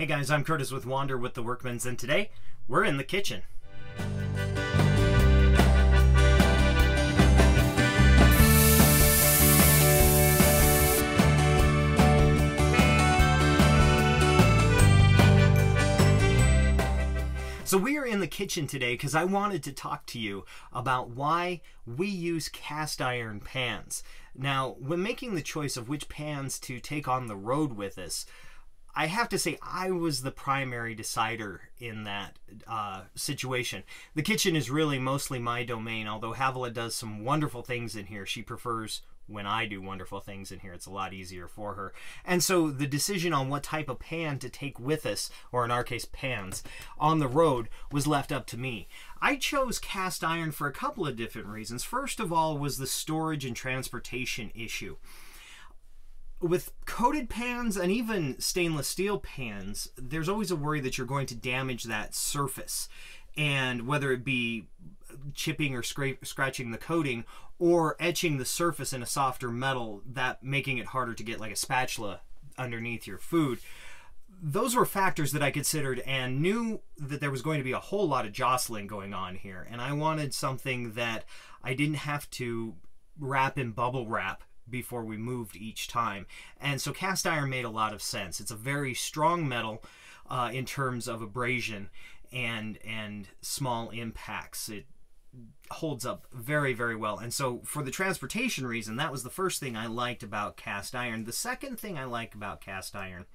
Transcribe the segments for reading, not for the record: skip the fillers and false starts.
Hey guys, I'm Curtis with Wander with the Workmans, and today we're in the kitchen. So we are in the kitchen today because I wanted to talk to you about why we use cast iron pans. Now, when making the choice of which pans to take on the road with us, I have to say I was the primary decider in that situation. The kitchen is really mostly my domain, although Havila does some wonderful things in here. She prefers when I do wonderful things in here. It's a lot easier for her. And so the decision on what type of pan to take with us, or in our case pans, on the road was left up to me. I chose cast iron for a couple of different reasons. First of all was the storage and transportation issue. With coated pans and even stainless steel pans, there's always a worry that you're going to damage that surface. And whether it be chipping or scratching the coating or etching the surface in a softer metal, that making it harder to get like a spatula underneath your food. Those were factors that I considered and knew that there was going to be a whole lot of jostling going on here. And I wanted something that I didn't have to wrap in bubble wrap before we moved each time. And so cast iron made a lot of sense. It's a very strong metal in terms of abrasion and small impacts. It holds up very, very well. And so for the transportation reason, that was the first thing I liked about cast iron. The second thing I like about cast iron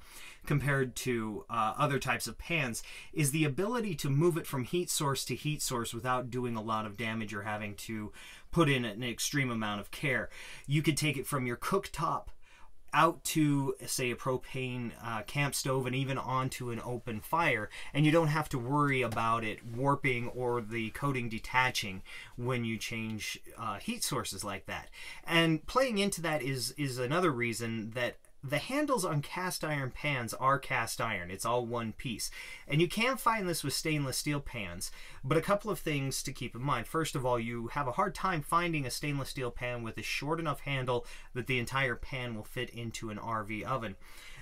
compared to other types of pans is the ability to move it from heat source to heat source without doing a lot of damage or having to put in an extreme amount of care. You could take it from your cooktop out to, say, a propane camp stove and even onto an open fire, and you don't have to worry about it warping or the coating detaching when you change heat sources like that. And playing into that is another reason that the handles on cast iron pans are cast iron. It's all one piece. And you can find this with stainless steel pans, but a couple of things to keep in mind. First of all, you have a hard time finding a stainless steel pan with a short enough handle that the entire pan will fit into an RV oven.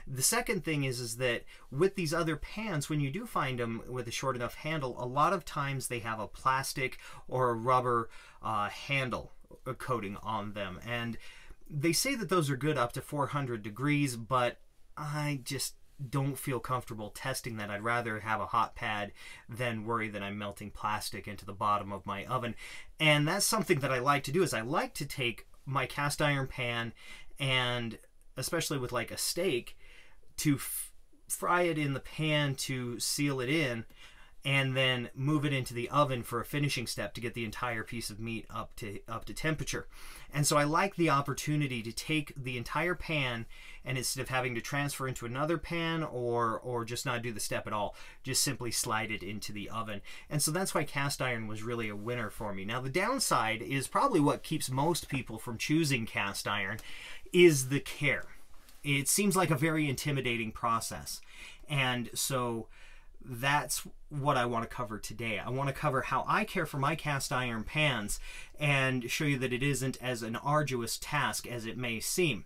The second thing is that with these other pans, when you do find them with a short enough handle, a lot of times they have a plastic or a rubber handle coating on them. And they say that those are good up to 400 degrees, but I just don't feel comfortable testing that. I'd rather have a hot pad than worry that I'm melting plastic into the bottom of my oven. And that's something that I like to do, is I like to take my cast iron pan and, especially with like a steak, to fry it in the pan to seal it in, and then move it into the oven for a finishing step to get the entire piece of meat up to temperature. And so I like the opportunity to take the entire pan, and instead of having to transfer into another pan or just not do the step at all, just simply slide it into the oven. And so that's why cast iron was really a winner for me. Now the downside is probably what keeps most people from choosing cast iron is the care. It seems like a very intimidating process. And so that's what I want to cover today. I want to cover how I care for my cast iron pans and show you that it isn't as an arduous task as it may seem.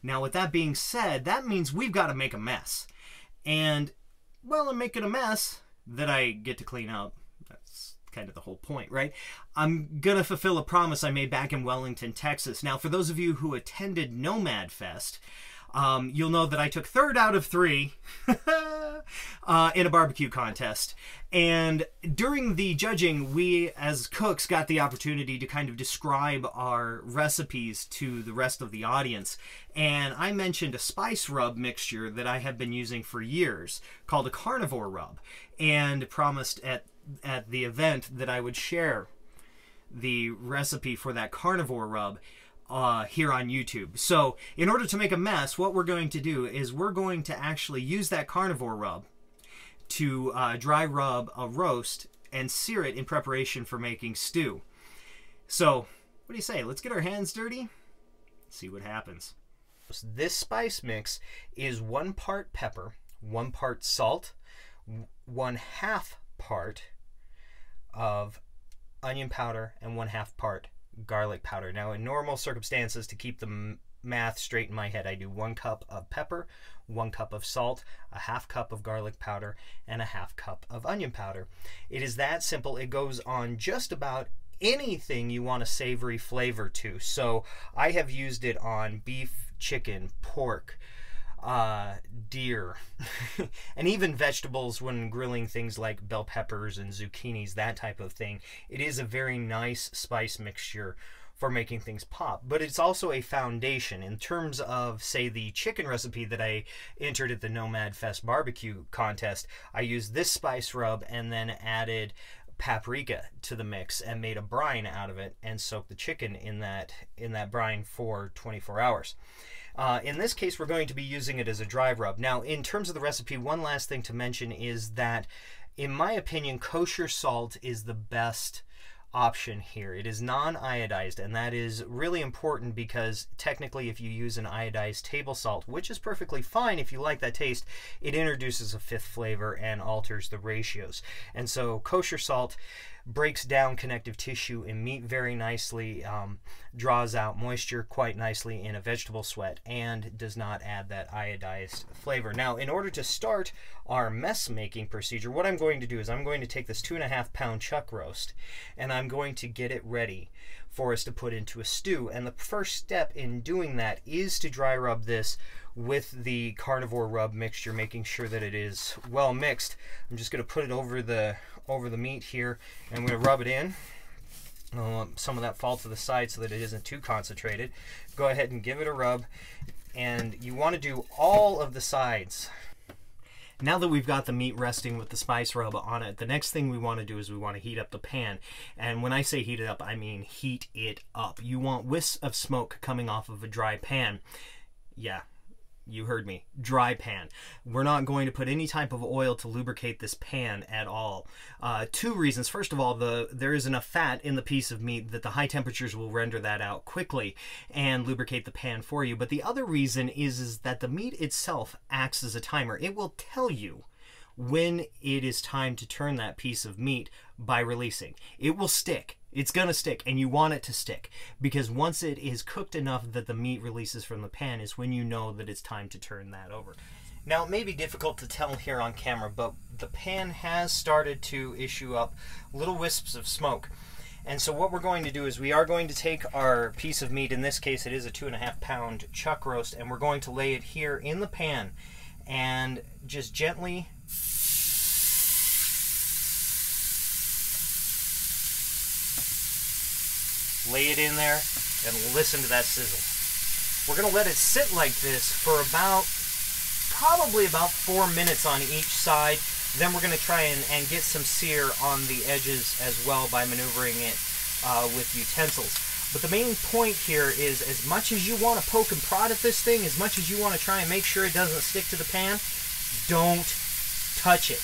Now, with that being said, that means we've got to make a mess. And, well, I'm making a mess that I get to clean up. That's kind of the whole point, right? I'm going to fulfill a promise I made back in Wellington, Texas. Now, for those of you who attended Nomad Fest, you'll know that I took 3rd out of 3 in a barbecue contest. And during the judging, we as cooks got the opportunity to kind of describe our recipes to the rest of the audience. And I mentioned a spice rub mixture that I have been using for years called a Carnivore rub, and promised at the event that I would share the recipe for that Carnivore rub here on YouTube. So in order to make a mess, what we're going to do is we're going to actually use that Carnivore rub to dry rub a roast and sear it in preparation for making stew. So what do you say? Let's get our hands dirty, see what happens. This spice mix is 1 part pepper, 1 part salt, 1/2 part of onion powder, and 1/2 part garlic powder. Now, in normal circumstances, to keep the math straight in my head. I do 1 cup of pepper, 1 cup of salt, a ½ cup of garlic powder, and a ½ cup of onion powder. It is that simple. It goes on just about anything you want a savory flavor to. So I have used it on beef, chicken, pork, deer, and even vegetables when grilling things like bell peppers and zucchinis, that type of thing. It is a very nice spice mixture for making things pop, but it's also a foundation. In terms of, say, the chicken recipe that I entered at the Nomad Fest barbecue contest, I used this spice rub and then added paprika to the mix and made a brine out of it and soaked the chicken in that brine for 24 hours. In this case, we're going to be using it as a dry rub. Now, in terms of the recipe, one last thing to mention is that, in my opinion, kosher salt is the best option here. It is non-iodized, and that is really important because technically if you use an iodized table salt, which is perfectly fine if you like that taste, it introduces a 5th flavor and alters the ratios. And so kosher salt breaks down connective tissue in meat very nicely, draws out moisture quite nicely in a vegetable sweat, and does not add that iodized flavor. Now, in order to start our mess making procedure, what I'm going to do is I'm going to take this 2.5 pound chuck roast and I'm going to get it ready for us to put into a stew. And the first step in doing that is to dry rub this with the Carnivore rub mixture, making sure that it is well mixed. I'm just going to put it over the meat here, and I'm going to rub it in. Some of that fall to the side so that it isn't too concentrated. Go ahead and give it a rub, and you want to do all of the sides. Now that we've got the meat resting with the spice rub on it, the next thing we want to do is we want to heat up the pan. And when I say heat it up, I mean heat it up. You want wisps of smoke coming off of a dry pan. Yeah, you heard me. Dry pan. We're not going to put any type of oil to lubricate this pan at all. 2 reasons. First of all, there is enough fat in the piece of meat that the high temperatures will render that out quickly and lubricate the pan for you. But the other reason is that the meat itself acts as a timer. It will tell you when it is time to turn that piece of meat by releasing. It will stick. It's going to stick, and you want it to stick, because once it is cooked enough that the meat releases from the pan is when you know that it's time to turn that over. Now, it may be difficult to tell here on camera, but the pan has started to issue up little wisps of smoke. And so what we're going to do is we are going to take our piece of meat, in this case it is a 2.5 pound chuck roast, and we're going to lay it here in the pan and just gently lay it in there and listen to that sizzle. We're going to let it sit like this for probably about 4 minutes on each side. Then we're going to try and get some sear on the edges as well by maneuvering it with utensils. But the main point here is, as much as you want to poke and prod at this thing, as much as you want to try and make sure it doesn't stick to the pan, don't touch it.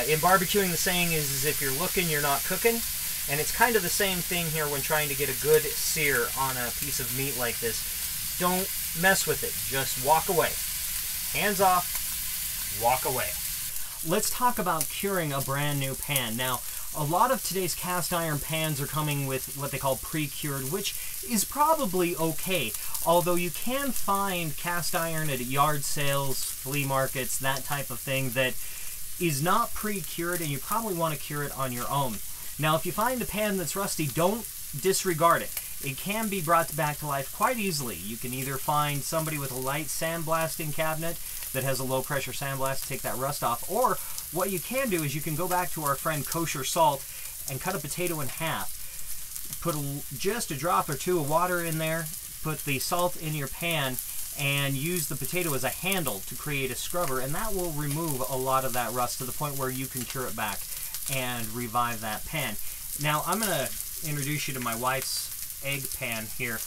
In barbecuing, the saying is if you're looking, you're not cooking. And it's kind of the same thing here when trying to get a good sear on a piece of meat like this. Don't mess with it. Just walk away. Hands off, walk away. Let's talk about curing a brand new pan. Now, a lot of today's cast iron pans are coming with what they call pre-cured, which is probably okay. Although you can find cast iron at yard sales, flea markets, that type of thing that is not pre-cured, and you probably want to cure it on your own. Now, if you find a pan that's rusty, don't disregard it. It can be brought back to life quite easily. You can either find somebody with a light sandblasting cabinet that has a low-pressure sandblast to take that rust off, or what you can do is you can go back to our friend Kosher Salt and cut a potato in half. Put just a drop or 2 of water in there, put the salt in your pan, and use the potato as a handle to create a scrubber, and that will remove a lot of that rust to the point where you can cure it back and revive that pan. Now, I'm going to introduce you to my wife's egg pan here.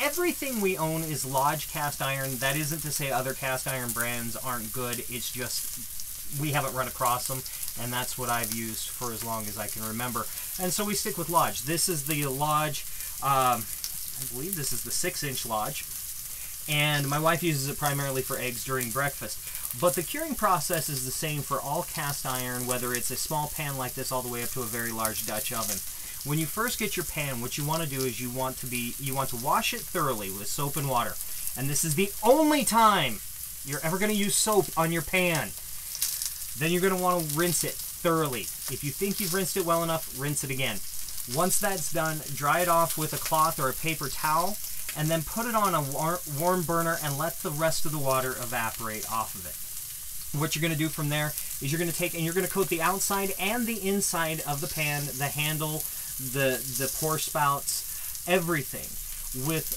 Everything we own is Lodge cast iron. That isn't to say other cast iron brands aren't good. It's just we haven't run across them, and that's what I've used for as long as I can remember. And so we stick with Lodge. This is the Lodge, I believe this is the 6-inch Lodge, and my wife uses it primarily for eggs during breakfast. But the curing process is the same for all cast iron, whether it's a small pan like this all the way up to a very large Dutch oven. When you first get your pan, what you want to do is you want to wash it thoroughly with soap and water. And this is the only time you're ever going to use soap on your pan. Then you're going to want to rinse it thoroughly. If you think you've rinsed it well enough, rinse it again. Once that's done, dry it off with a cloth or a paper towel, and then put it on a warm burner and let the rest of the water evaporate off of it. What you're going to do from there is you're going to take and you're going to coat the outside and the inside of the pan, the handle, the pour spouts, everything with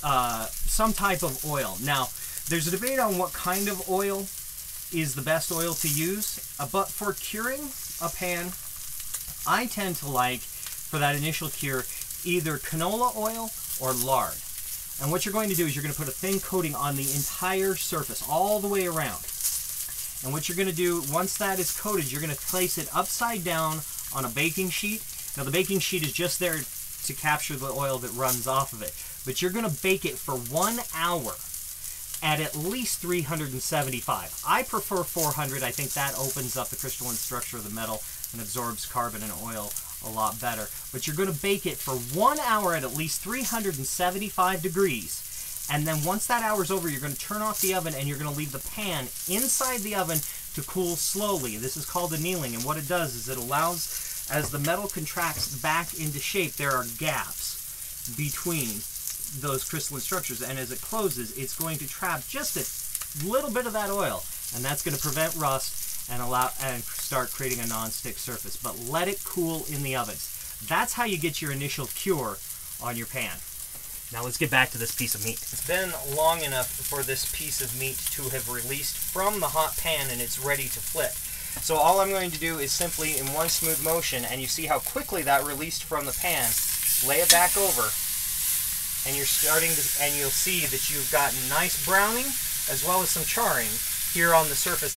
some type of oil. Now, there's a debate on what kind of oil is the best oil to use, but for curing a pan, I tend to like, for that initial cure, either canola oil or lard. And what you're going to do is you're going to put a thin coating on the entire surface, all the way around. And what you're going to do, once that is coated, you're going to place it upside down on a baking sheet. Now, the baking sheet is just there to capture the oil that runs off of it. But you're going to bake it for 1 hour at least 375. I prefer 400. I think that opens up the crystalline structure of the metal and absorbs carbon and oil a lot better. But you're going to bake it for 1 hour at least 375 degrees. And then once that hour's over, you're going to turn off the oven and you're going to leave the pan inside the oven to cool slowly. This is called annealing, and what it does is it allows, as the metal contracts back into shape, there are gaps between those crystalline structures, and as it closes, it's going to trap just a little bit of that oil, and that's going to prevent rust and start creating a non-stick surface. But let it cool in the ovens. That's how you get your initial cure on your pan. Now let's get back to this piece of meat. It's been long enough for this piece of meat to have released from the hot pan and it's ready to flip. So all I'm going to do is simply, in one smooth motion, and you see how quickly that released from the pan, lay it back over, and you're starting to, and you'll see that you've got nice browning as well as some charring here on the surface.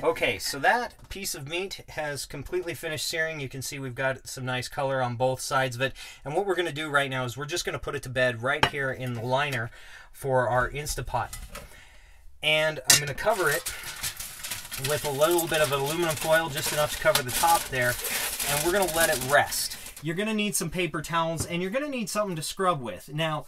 Okay, so that piece of meat has completely finished searing. You can see we've got some nice color on both sides of it. And what we're going to do right now is we're just going to put it to bed right here in the liner for our Instapot. And I'm going to cover it with a little bit of aluminum foil, just enough to cover the top there. And we're going to let it rest. You're going to need some paper towels, and you're going to need something to scrub with. Now,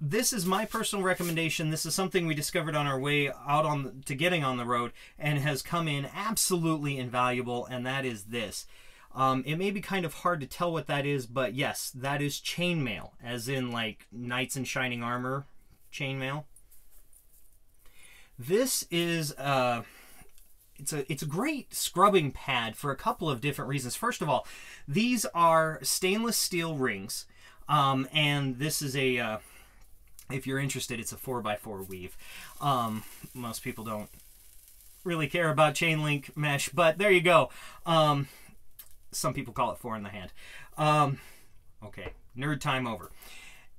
this is my personal recommendation. This is something we discovered on our way out to getting on the road and has come in absolutely invaluable, and that is this. It may be kind of hard to tell what that is, but yes, that is chainmail, as in like knights in shining armor chainmail. This is it's a great scrubbing pad for a couple of different reasons. First of all, these are stainless steel rings, and this is a if you're interested, it's a 4x4 weave. Most people don't really care about chain link mesh, but there you go. Some people call it 4 in the hand. Okay, nerd time over.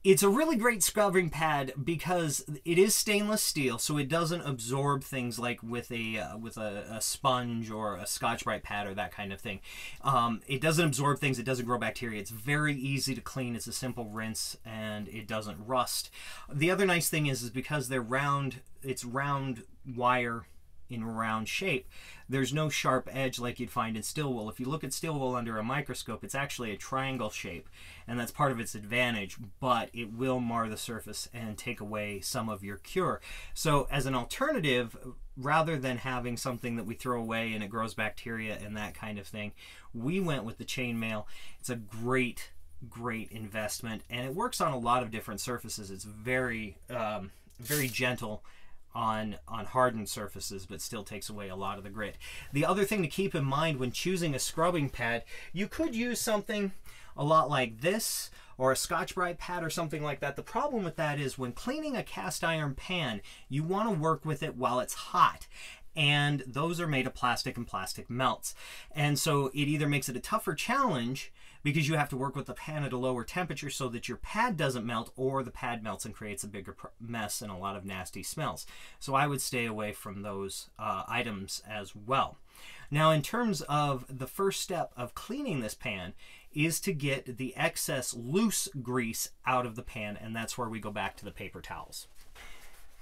It's a really great scrubbing pad because it is stainless steel, so it doesn't absorb things like with a sponge or a Scotch-Brite pad or that kind of thing. It doesn't absorb things. It doesn't grow bacteria. It's very easy to clean. It's a simple rinse, and it doesn't rust. The other nice thing is because they're round, it's round wire in a round shape. There's no sharp edge like you'd find in steel wool. If you look at steel wool under a microscope, it's actually a triangle shape, and that's part of its advantage, but it will mar the surface and take away some of your cure. So as an alternative, rather than having something that we throw away and it grows bacteria and that kind of thing, we went with the chainmail. It's a great investment, and it works on a lot of different surfaces. It's very very gentle on hardened surfaces, but still takes away a lot of the grit. The other thing to keep in mind when choosing a scrubbing pad, you could use something a lot like this or a Scotch-Brite pad or something like that. The problem with that is when cleaning a cast iron pan, you want to work with it while it's hot. And those are made of plastic, and plastic melts. And so it either makes it a tougher challenge because you have to work with the pan at a lower temperature so that your pad doesn't melt, or the pad melts and creates a bigger mess and a lot of nasty smells. So I would stay away from those items as well. Now, in terms of the first step of cleaning this pan is to get the excess loose grease out of the pan, and that's where we go back to the paper towels.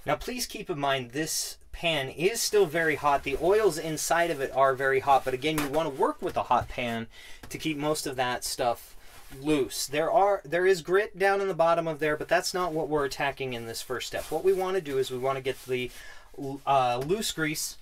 Now, please keep in mind this pan is still very hot. The oils inside of it are very hot, but again, you want to work with a hot pan to keep most of that stuff loose. There is grit down in the bottom of there, but that's not what we're attacking in this first step. What we want to do is we want to get the loose grease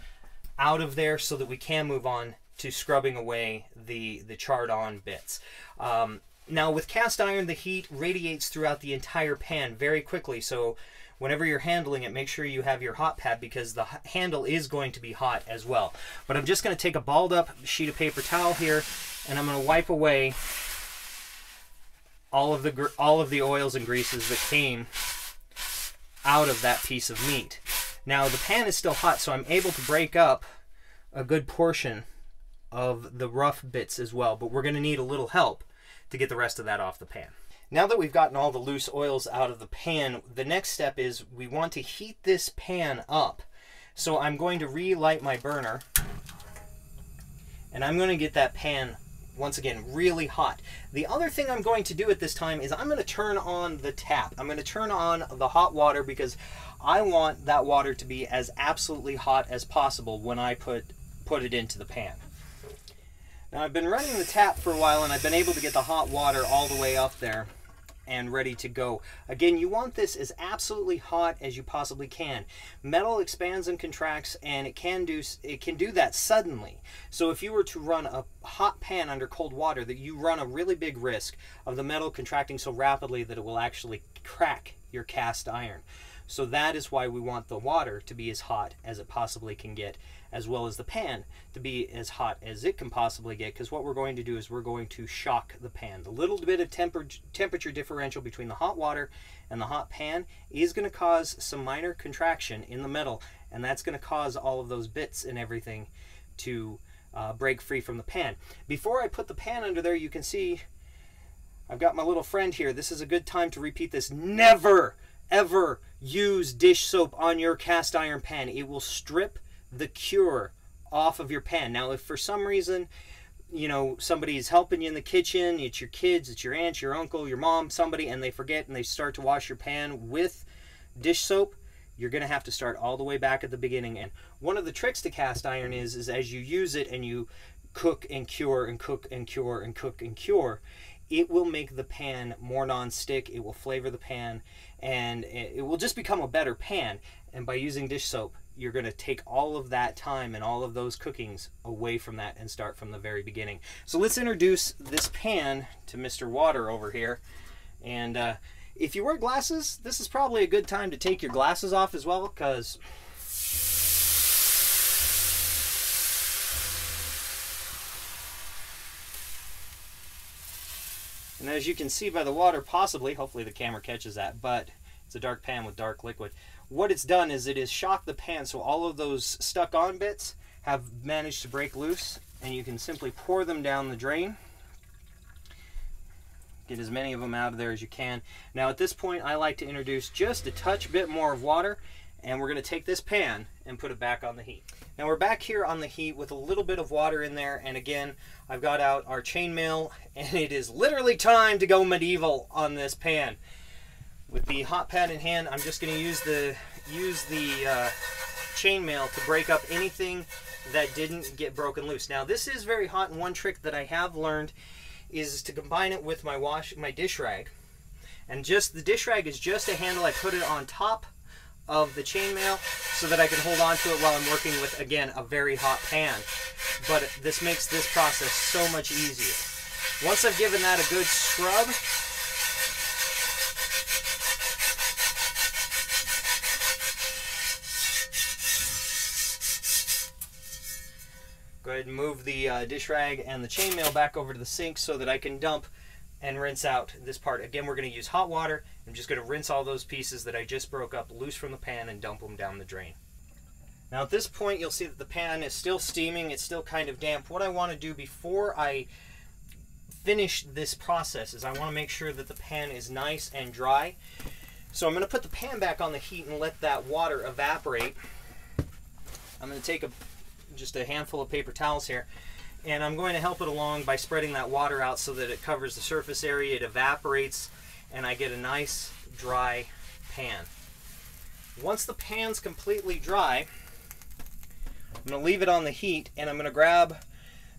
out of there so that we can move on to scrubbing away the charred on bits. Now with cast iron, the heat radiates throughout the entire pan very quickly, so whenever you're handling it, make sure you have your hot pad because the handle is going to be hot as well. But I'm just going to take a balled up sheet of paper towel here, and I'm going to wipe away all of the oils and greases that came out of that piece of meat. Now the pan is still hot, so I'm able to break up a good portion of the rough bits as well, but we're going to need a little help to get the rest of that off the pan. Now that we've gotten all the loose oils out of the pan, the next step is we want to heat this pan up. So I'm going to relight my burner, and I'm going to get that pan once again really hot. The other thing I'm going to do at this time is I'm going to turn on the tap. I'm going to turn on the hot water because I want that water to be as absolutely hot as possible when I put it into the pan. Now I've been running the tap for a while, and I've been able to get the hot water all the way up there and ready to go. Again, you want this as absolutely hot as you possibly can. Metal expands and contracts, and it can do that suddenly. So if you were to run a hot pan under cold water, that you run a really big risk of the metal contracting so rapidly that it will actually crack your cast iron. So that is why we want the water to be as hot as it possibly can get, as well as the pan to be as hot as it can possibly get, because what we're going to do is we're going to shock the pan. The little bit of temperature differential between the hot water and the hot pan is going to cause some minor contraction in the metal, and that's going to cause all of those bits and everything to break free from the pan. Before I put the pan under there, you can see I've got my little friend here. This is a good time to repeat this. Never, ever use dish soap on your cast iron pan. It will strip the cure off of your pan. Now, if for some reason, you know, somebody is helping you in the kitchen, it's your kids, it's your aunt, your uncle, your mom, somebody, and they forget and they start to wash your pan with dish soap, you're going to have to start all the way back at the beginning. And one of the tricks to cast iron is as you use it and you cook and cure and cook and cure and cook and cure, it will make the pan more non-stick, it will flavor the pan, and it will just become a better pan. And by using dish soap, you're going to take all of that time and all of those cookings away from that and start from the very beginning. So let's introduce this pan to Mr. Water over here. And if you wear glasses, this is probably a good time to take your glasses off as well, because and as you can see by the water, possibly, hopefully the camera catches that, but it's a dark pan with dark liquid. What it's done is it has shocked the pan, so all of those stuck on bits have managed to break loose, and you can simply pour them down the drain. Get as many of them out of there as you can. Now at this point, I like to introduce just a touch bit more of water, and we're going to take this pan and put it back on the heat. Now we're back here on the heat with a little bit of water in there, and again, I've got out our chainmail, and it is literally time to go medieval on this pan. With the hot pad in hand, I'm just going to use the chainmail to break up anything that didn't get broken loose. Now this is very hot, and one trick that I have learned is to combine it with my dish rag. And just the dish rag is just a handle. I put it on top of the chainmail so that I can hold on to it while I'm working with, again, a very hot pan. But this makes this process so much easier. Once I've given that a good scrub, go ahead and move the dish rag and the chainmail back over to the sink so that I can dump and rinse out this part. Again, we're going to use hot water. I'm just going to rinse all those pieces that I just broke up loose from the pan and dump them down the drain. Now at this point, you'll see that the pan is still steaming. It's still kind of damp. What I want to do before I finish this process is I want to make sure that the pan is nice and dry. So I'm going to put the pan back on the heat and let that water evaporate. I'm going to take just a handful of paper towels here, and I'm going to help it along by spreading that water out so that it covers the surface area, it evaporates, and I get a nice dry pan. Once the pan's completely dry, I'm going to leave it on the heat, and I'm going to grab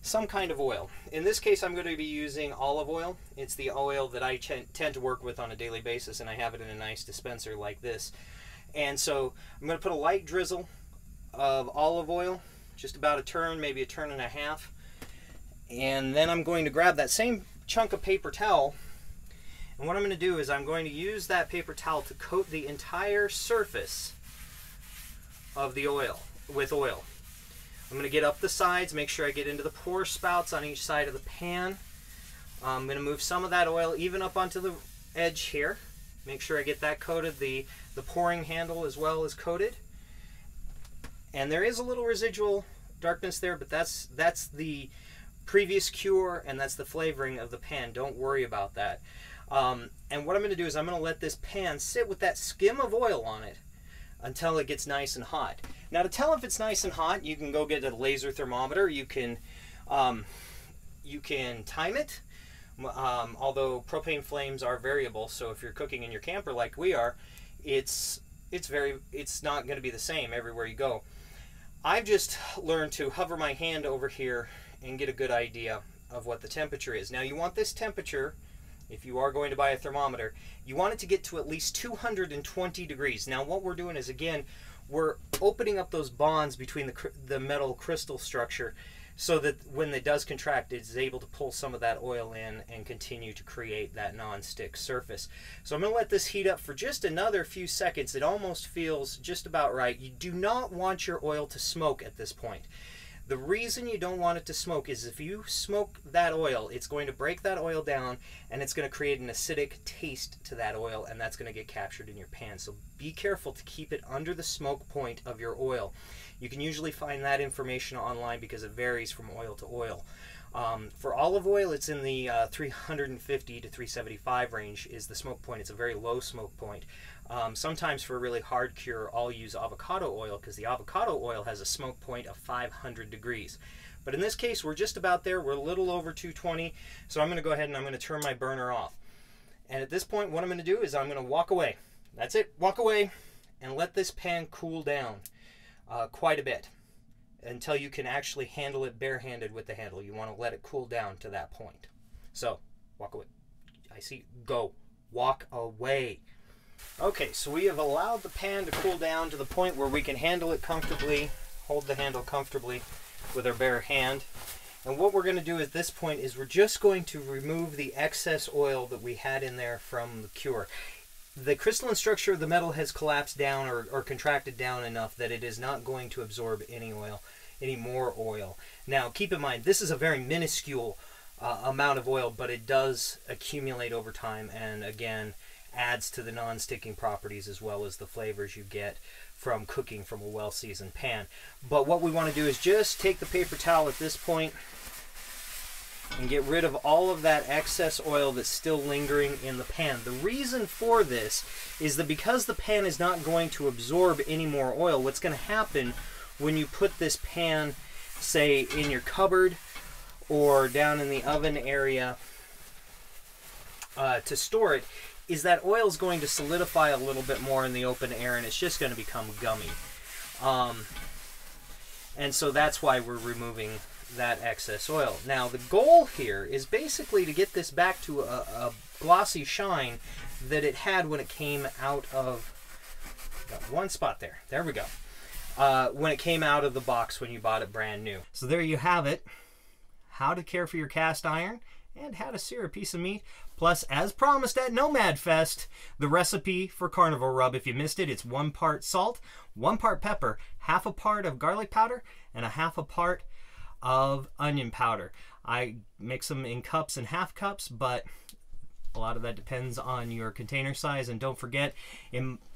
some kind of oil. In this case, I'm going to be using olive oil. It's the oil that I tend to work with on a daily basis, and I have it in a nice dispenser like this. And so I'm going to put a light drizzle of olive oil, just about a turn, maybe a turn and a half. And then I'm going to grab that same chunk of paper towel, and what I'm going to do is I'm going to use that paper towel to coat the entire surface of the oil with oil. I'm going to get up the sides, make sure I get into the pour spouts on each side of the pan. I'm going to move some of that oil even up onto the edge here. Make sure I get that coated. The pouring handle as well is coated. And there is a little residual darkness there, but that's the previous cure, and that's the flavoring of the pan. Don't worry about that. And what I'm going to do is I'm going to let this pan sit with that skim of oil on it until it gets nice and hot. Now, to tell if it's nice and hot, you can go get a laser thermometer. You can time it, although propane flames are variable. So if you're cooking in your camper like we are, it's not going to be the same everywhere you go. I've just learned to hover my hand over here and get a good idea of what the temperature is. Now, you want this temperature, if you are going to buy a thermometer, you want it to get to at least 220 degrees. Now, what we're doing is, again, we're opening up those bonds between the metal crystal structure so that when it does contract, it's able to pull some of that oil in and continue to create that non-stick surface. So I'm going to let this heat up for just another few seconds. It almost feels just about right. You do not want your oil to smoke at this point. The reason you don't want it to smoke is if you smoke that oil, it's going to break that oil down, and it's going to create an acidic taste to that oil, and that's going to get captured in your pan. So be careful to keep it under the smoke point of your oil. You can usually find that information online because it varies from oil to oil. For olive oil, it's in the 350 to 375 range is the smoke point. It's a very low smoke point. Sometimes for a really hard cure, I'll use avocado oil because the avocado oil has a smoke point of 500 degrees. But in this case, we're just about there. We're a little over 220. So I'm going to go ahead and I'm going to turn my burner off. And at this point, what I'm going to do is I'm going to walk away. That's it. Walk away and let this pan cool down quite a bit until you can actually handle it barehanded with the handle. You want to let it cool down to that point. So walk away. I see. Go. Walk away. Okay, so we have allowed the pan to cool down to the point where we can handle it comfortably, hold the handle comfortably with our bare hand. And what we're going to do at this point is we're just going to remove the excess oil that we had in there from the cure. The crystalline structure of the metal has collapsed down or contracted down enough that it is not going to absorb any more oil. Now, keep in mind, this is a very minuscule amount of oil, but it does accumulate over time, and again, adds to the non-sticking properties as well as the flavors you get from cooking from a well-seasoned pan. But what we want to do is just take the paper towel at this point and get rid of all of that excess oil that's still lingering in the pan. The reason for this is that because the pan is not going to absorb any more oil, what's going to happen when you put this pan, say, in your cupboard or down in the oven area to store it, is that oil is going to solidify a little bit more in the open air, and it's just going to become gummy. And so that's why we're removing that excess oil. Now, the goal here is basically to get this back to a glossy shine that it had when it came out of... Got one spot there. There we go. When it came out of the box when you bought it brand new. So there you have it. How to care for your cast iron and how to sear a piece of meat. Plus, as promised at Nomad Fest, the recipe for Carnivore Rub. If you missed it, it's 1 part salt, 1 part pepper, 1/2 part of garlic powder, and 1/2 part of onion powder. I mix them in cups and half cups, but a lot of that depends on your container size. And don't forget,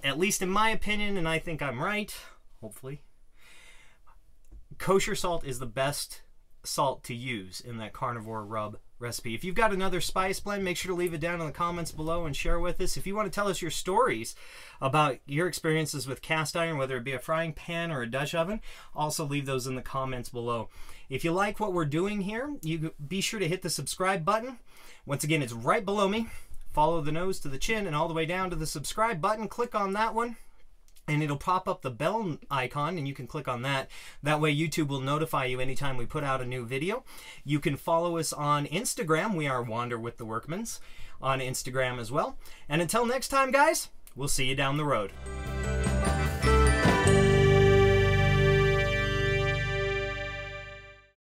at least in my opinion, and I think I'm right, hopefully, kosher salt is the best salt to use in that Carnivore Rub recipe. If you've got another spice blend, make sure to leave it down in the comments below and share with us. If you want to tell us your stories about your experiences with cast iron, whether it be a frying pan or a Dutch oven, also leave those in the comments below. If you like what we're doing here, you be sure to hit the subscribe button. Once again, it's right below me. Follow the nose to the chin and all the way down to the subscribe button. Click on that one. and it'll pop up the bell icon, and you can click on that. That way YouTube will notify you anytime we put out a new video. You can follow us on Instagram. We are Wander with the Workmans on Instagram as well. And until next time, guys, we'll see you down the road.